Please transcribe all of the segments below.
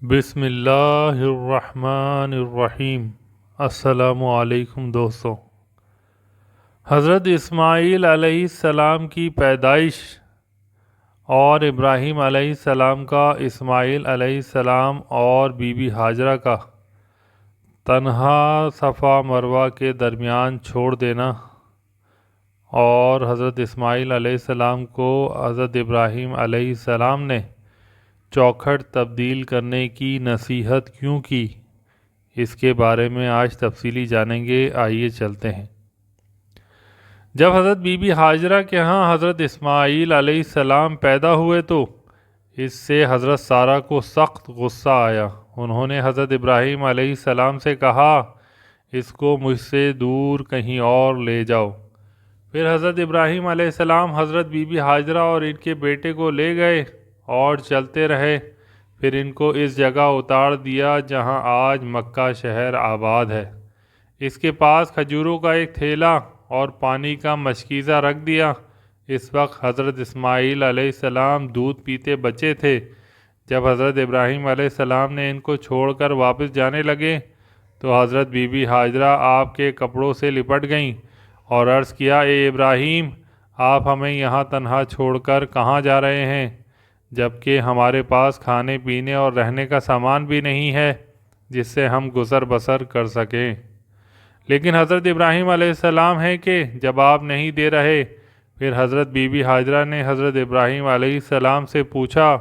بسم اللہ الرحمن الرحیم۔ السلام علیکم دوستوں۔ حضرت اسماعیل علیہ السلام کی پیدائش اور ابراہیم علیہ السلام کا اسماعیل علیہ السلام اور بی بی ہاجرہ کا تنہا صفا مروہ کے درمیان چھوڑ دینا اور حضرت اسماعیل علیہ السلام کو حضرت ابراہیم علیہ السلام نے چوکھٹ تبدیل کرنے کی نصیحت کیوں کی، اس کے بارے میں آج تفصیلی جانیں گے۔ آئیے چلتے ہیں۔ جب حضرت بی بی ہاجرہ کے ہاں حضرت اسماعیل علیہ السلام پیدا ہوئے تو اس سے حضرت سارہ کو سخت غصہ آیا۔ انہوں نے حضرت ابراہیم علیہ السلام سے کہا، اس کو مجھ سے دور کہیں اور لے جاؤ۔ پھر حضرت ابراہیم علیہ السلام حضرت بی بی ہاجرہ اور ان کے بیٹے کو لے گئے اور چلتے رہے۔ پھر ان کو اس جگہ اتار دیا جہاں آج مکہ شہر آباد ہے۔ اس کے پاس کھجوروں کا ایک تھیلا اور پانی کا مشکیزہ رکھ دیا۔ اس وقت حضرت اسماعیل علیہ السلام دودھ پیتے بچے تھے۔ جب حضرت ابراہیم علیہ السلام نے ان کو چھوڑ کر واپس جانے لگے تو حضرت بی بی ہاجرہ آپ کے کپڑوں سے لپٹ گئیں اور عرض کیا، اے ابراہیم، آپ ہمیں یہاں تنہا چھوڑ کر کہاں جا رہے ہیں، جبکہ ہمارے پاس کھانے پینے اور رہنے کا سامان بھی نہیں ہے جس سے ہم گزر بسر کر سکیں۔ لیکن حضرت ابراہیم علیہ السلام ہے کہ جب آپ نہیں دے رہے، پھر حضرت بی بی ہاجرہ نے حضرت ابراہیم علیہ السلام سے پوچھا،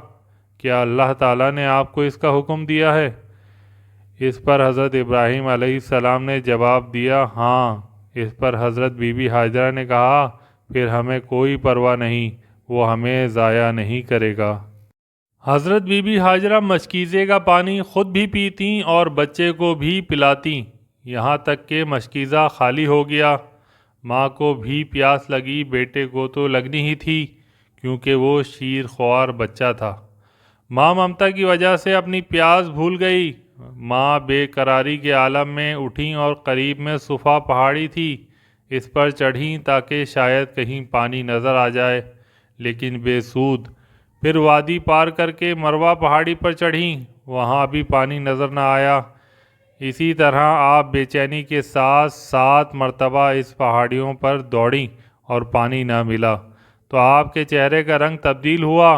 کیا اللہ تعالیٰ نے آپ کو اس کا حکم دیا ہے؟ اس پر حضرت ابراہیم علیہ السلام نے جواب دیا، ہاں۔ اس پر حضرت بی بی ہاجرہ نے کہا، پھر ہمیں کوئی پرواہ نہیں، وہ ہمیں ضائع نہیں کرے گا۔ حضرت بی بی ہاجرہ مشکیزے کا پانی خود بھی پیتیں اور بچے کو بھی پلاتیں، یہاں تک کہ مشکیزہ خالی ہو گیا۔ ماں کو بھی پیاس لگی، بیٹے کو تو لگنی ہی تھی کیونکہ وہ شیر خوار بچہ تھا۔ ماں ممتا کی وجہ سے اپنی پیاس بھول گئی۔ ماں بے قراری کے عالم میں اٹھیں اور قریب میں صفا پہاڑی تھی، اس پر چڑھیں تاکہ شاید کہیں پانی نظر آ جائے، لیکن بے سود۔ پھر وادی پار کر کے مروہ پہاڑی پر چڑھیں، وہاں بھی پانی نظر نہ آیا۔ اسی طرح آپ بے چینی کے ساتھ 7 مرتبہ اس پہاڑیوں پر دوڑیں اور پانی نہ ملا تو آپ کے چہرے کا رنگ تبدیل ہوا۔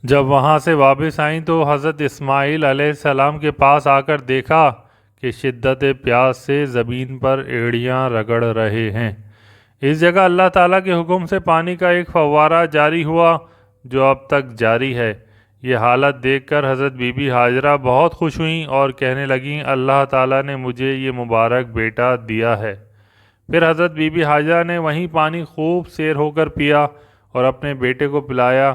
جب وہاں سے واپس آئیں تو حضرت اسماعیل علیہ السلام کے پاس آ کر دیکھا کہ شدت پیاس سے زمین پر ایڑیاں رگڑ رہے ہیں۔ اس جگہ اللہ تعالیٰ کے حکم سے پانی کا ایک فوارہ جاری ہوا جو اب تک جاری ہے۔ یہ حالت دیکھ کر حضرت بی بی ہاجرہ بہت خوش ہوئیں اور کہنے لگیں، اللہ تعالیٰ نے مجھے یہ مبارک بیٹا دیا ہے۔ پھر حضرت بی بی ہاجرہ نے وہیں پانی خوب سیر ہو کر پیا اور اپنے بیٹے کو پلایا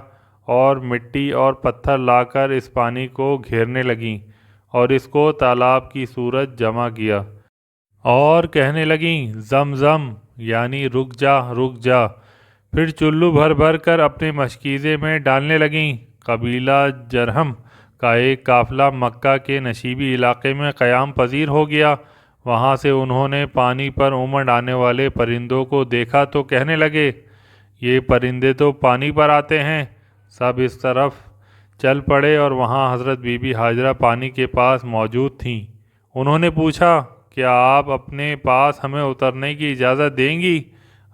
اور مٹی اور پتھر لا کر اس پانی کو گھیرنے لگیں اور اس کو تالاب کی صورت جمع کیا اور کہنے لگیں، زمزم، یعنی رک جا رک جا۔ پھر چلو بھر بھر کر اپنے مشکیزے میں ڈالنے لگیں۔ قبیلہ جرہم کا ایک قافلہ مکہ کے نشیبی علاقے میں قیام پذیر ہو گیا۔ وہاں سے انہوں نے پانی پر امنڈ آنے والے پرندوں کو دیکھا تو کہنے لگے، یہ پرندے تو پانی پر آتے ہیں۔ سب اس طرف چل پڑے اور وہاں حضرت بی بی ہاجرہ پانی کے پاس موجود تھیں۔ انہوں نے پوچھا، کیا آپ اپنے پاس ہمیں اترنے کی اجازت دیں گی؟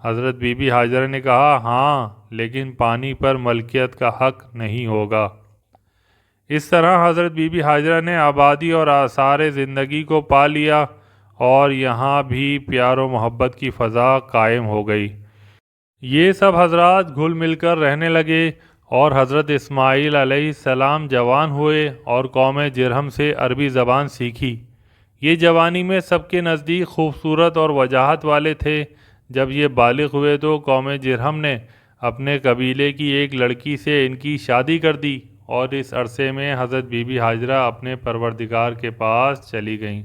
حضرت بی بی ہاجرہ نے کہا، ہاں، لیکن پانی پر ملکیت کا حق نہیں ہوگا۔ اس طرح حضرت بی بی ہاجرہ نے آبادی اور آثار زندگی کو پا لیا اور یہاں بھی پیار و محبت کی فضا قائم ہو گئی۔ یہ سب حضرات گھل مل کر رہنے لگے اور حضرت اسماعیل علیہ السلام جوان ہوئے اور قوم جرہم سے عربی زبان سیکھی۔ یہ جوانی میں سب کے نزدیک خوبصورت اور وجاہت والے تھے۔ جب یہ بالغ ہوئے تو قوم جرہم نے اپنے قبیلے کی ایک لڑکی سے ان کی شادی کر دی اور اس عرصے میں حضرت بی بی ہاجرہ اپنے پروردگار کے پاس چلی گئیں۔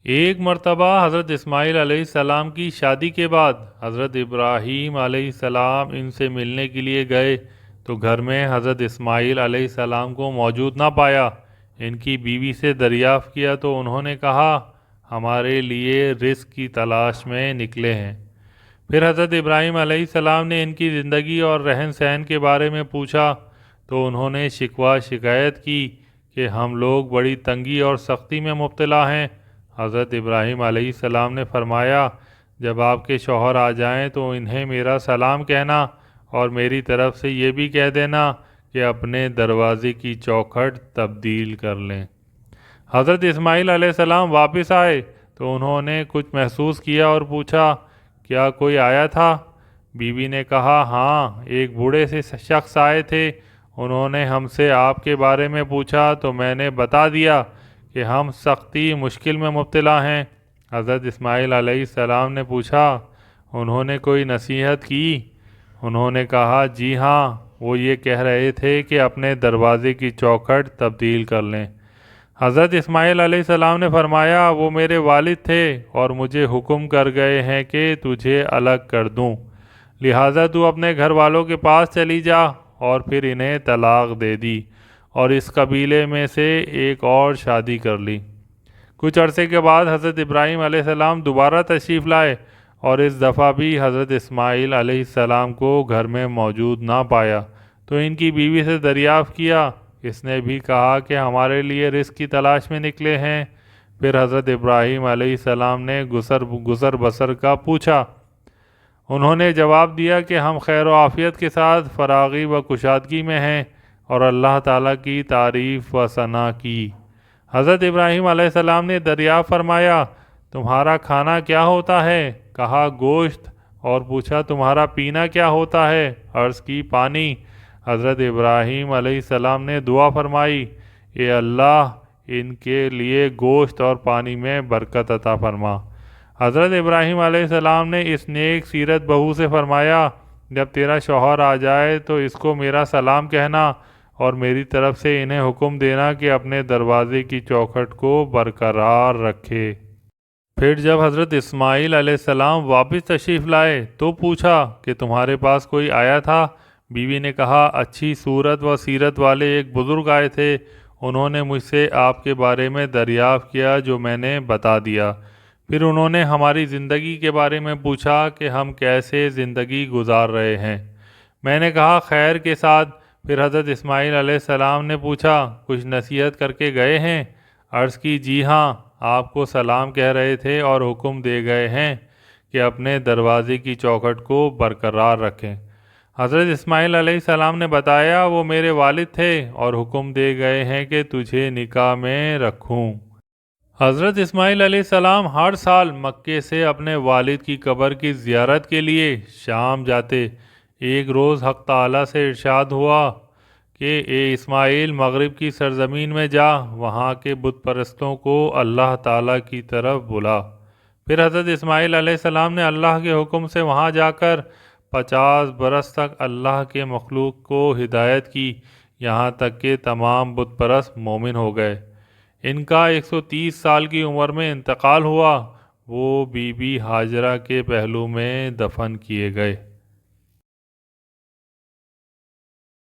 ایک مرتبہ حضرت اسماعیل علیہ السلام کی شادی کے بعد حضرت ابراہیم علیہ السلام ان سے ملنے کے لیے گئے تو گھر میں حضرت اسماعیل علیہ السلام کو موجود نہ پایا۔ ان کی بیوی سے دریافت کیا تو انہوں نے کہا، ہمارے لیے رزق کی تلاش میں نکلے ہیں۔ پھر حضرت ابراہیم علیہ السلام نے ان کی زندگی اور رہن سہن کے بارے میں پوچھا تو انہوں نے شکوہ شکایت کی کہ ہم لوگ بڑی تنگی اور سختی میں مبتلا ہیں۔ حضرت ابراہیم علیہ السلام نے فرمایا، جب آپ کے شوہر آ جائیں تو انہیں میرا سلام کہنا اور میری طرف سے یہ بھی کہہ دینا کہ اپنے دروازے کی چوکھٹ تبدیل کر لیں۔ حضرت اسماعیل علیہ السلام واپس آئے تو انہوں نے کچھ محسوس کیا اور پوچھا، کیا کوئی آیا تھا؟ بیوی نے کہا، ہاں، ایک بوڑھے سے شخص آئے تھے۔ انہوں نے ہم سے آپ کے بارے میں پوچھا تو میں نے بتا دیا کہ ہم سختی مشکل میں مبتلا ہیں۔ حضرت اسماعیل علیہ السلام نے پوچھا، انہوں نے کوئی نصیحت کی؟ انہوں نے کہا، جی ہاں، وہ یہ کہہ رہے تھے کہ اپنے دروازے کی چوکھٹ تبدیل کر لیں۔ حضرت اسماعیل علیہ السلام نے فرمایا، وہ میرے والد تھے اور مجھے حکم کر گئے ہیں کہ تجھے الگ کر دوں، لہٰذا تو اپنے گھر والوں کے پاس چلی جا، اور پھر انہیں طلاق دے دی اور اس قبیلے میں سے ایک اور شادی کر لی۔ کچھ عرصے کے بعد حضرت ابراہیم علیہ السلام دوبارہ تشریف لائے اور اس دفعہ بھی حضرت اسماعیل علیہ السلام کو گھر میں موجود نہ پایا تو ان کی بیوی سے دریافت کیا۔ اس نے بھی کہا کہ ہمارے لیے رزق کی تلاش میں نکلے ہیں۔ پھر حضرت ابراہیم علیہ السلام نے گزر بسر کا پوچھا۔ انہوں نے جواب دیا کہ ہم خیر و عافیت کے ساتھ فراغی و کشادگی میں ہیں، اور اللہ تعالیٰ کی تعریف و ثنا کی۔ حضرت ابراہیم علیہ السلام نے دریافت فرمایا، تمہارا کھانا کیا ہوتا ہے؟ کہا، گوشت۔ اور پوچھا، تمہارا پینا کیا ہوتا ہے؟ عرض کی، پانی۔ حضرت ابراہیم علیہ السلام نے دعا فرمائی، اے اللہ، ان کے لیے گوشت اور پانی میں برکت عطا فرما۔ حضرت ابراہیم علیہ السلام نے اس نیک سیرت بہو سے فرمایا، جب تیرا شوہر آ جائے تو اس کو میرا سلام کہنا اور میری طرف سے انہیں حکم دینا کہ اپنے دروازے کی چوکھٹ کو برقرار رکھے۔ پھر جب حضرت اسماعیل علیہ السلام واپس تشریف لائے تو پوچھا کہ تمہارے پاس کوئی آیا تھا؟ بیوی نے کہا، اچھی صورت و سیرت والے ایک بزرگ آئے تھے۔ انہوں نے مجھ سے آپ کے بارے میں دریافت کیا جو میں نے بتا دیا۔ پھر انہوں نے ہماری زندگی کے بارے میں پوچھا کہ ہم کیسے زندگی گزار رہے ہیں۔ میں نے کہا، خیر کے ساتھ۔ پھر حضرت اسماعیل علیہ السلام نے پوچھا، کچھ نصیحت کر کے گئے ہیں؟ عرض کی، جی ہاں، آپ کو سلام کہہ رہے تھے اور حکم دے گئے ہیں کہ اپنے دروازے کی چوکھٹ کو برقرار رکھیں۔ حضرت اسماعیل علیہ السلام نے بتایا، وہ میرے والد تھے اور حکم دے گئے ہیں کہ تجھے نکاح میں رکھوں۔ حضرت اسماعیل علیہ السلام ہر سال مکے سے اپنے والد کی قبر کی زیارت کے لیے شام جاتے۔ ایک روز حق تعالیٰ سے ارشاد ہوا کہ اے اسماعیل، مغرب کی سرزمین میں جا، وہاں کے بت پرستوں کو اللہ تعالیٰ کی طرف بلا۔ پھر حضرت اسماعیل علیہ السلام نے اللہ کے حکم سے وہاں جا کر 50 برس تک اللہ کے مخلوق کو ہدایت کی، یہاں تک کہ تمام بت پرست مومن ہو گئے۔ ان کا 130 سال کی عمر میں انتقال ہوا۔ وہ بی بی ہاجرہ کے پہلو میں دفن کیے گئے۔